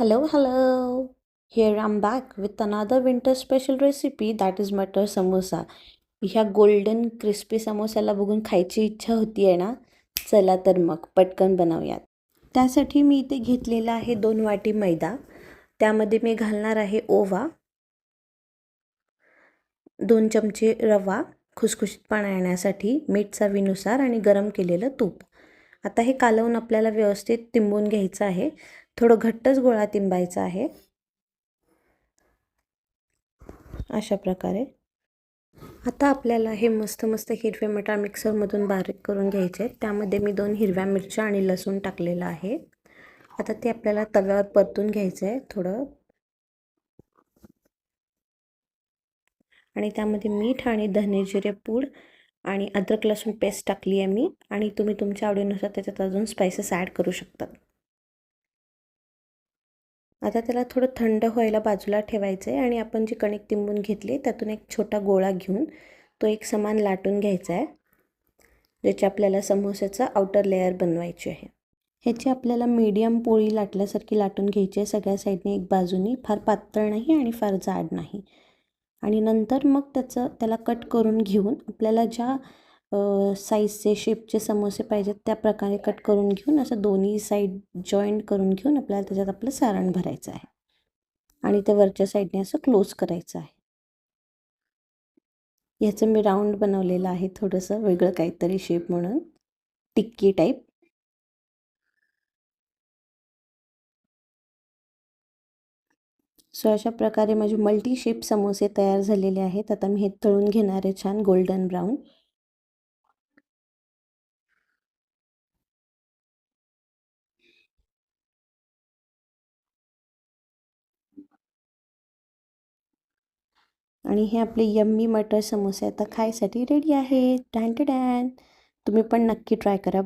Hello. Here I'm back with another winter special recipe that is मटर समोसा. ह्या golden crispy समोस्याला बघून खायची इच्छा होती आहे ना. चला तर मग पटकन बनवूयात. त्यासाठी मी इथे घेतलेला आहे 2 वाटी मैदा. त्यामध्ये मी घालणार आहे ओवा, 2 चमचे रवा खुसखुशीतपणा येण्यासाठी, मीठ चवीनुसार आणि गरम केलेलं तूप. आता हे कालवून आपल्याला व्यवस्थित तिंबून घ्यायचं आहे. थोडं घट्टच गोळा तिंबायचा आहे. अशा प्रकारे आता आपल्याला हे मस्त हिरवे मटार मिक्सरमधून बारीक करून घ्यायचे आहेत. त्यामध्ये मी 2 हिरव्या मिरच्या आणि लसूण टाकलेलं आहे. आता ते आपल्याला तव्यावर परतून घ्यायचं आहे थोडं. आणि त्यामध्ये मीठ आणि धने जिरे पूड आणि अद्रक लसूण पेस्ट टाकली आहे मी. आणि तुम्ही तुमच्या आवडीनुसार त्याच्यात अजून स्पाइसेस ॲड करू शकता. आता त्याला थोडं थंड व्हायला बाजूला ठेवायचं आहे आणि आपण जी कणिक तिंबून घेतली त्यातून एक छोटा गोळा घेऊन तो एक समान लाटून घ्यायचा आहे, ज्याची आपल्याला समोसाचा आउटर लेअर बनवायची आहे. ह्याची आपल्याला मीडियम पोळी लाटल्यासारखी लाटून घ्यायची आहे, सगळ्या साईडने एक बाजूनी, फार पातळ नाही आणि फार जाड नाही. आणि नंतर मग त्याला कट करून घेऊन आपल्याला ज्या साईजचे शेपचे समोसे पाहिजेत त्या प्रकारे कट करून घेऊन असं दोन्ही साईड जॉईंट करून घेऊन आपल्याला त्याच्यात आपलं सारण भरायचं आहे आणि ते वरच्या साईडने असं क्लोज करायचं आहे. ह्याचं मी राऊंड बनवलेलं आहे, थोडंसं वेगळं काहीतरी शेप म्हणून, टिक्की टाईप. सो अशा प्रकारे माझे मल्टी शेप समोसे तयार झालेले आहेत. आता मी हे तळून घेणार आहे छान गोल्डन ब्राऊन. आणि हे आपले यम्मी मटर समोसे आता खायसाठी रेडी आहेत. डॅन टू डॅन. तुम्ही पण नक्की ट्राय करा.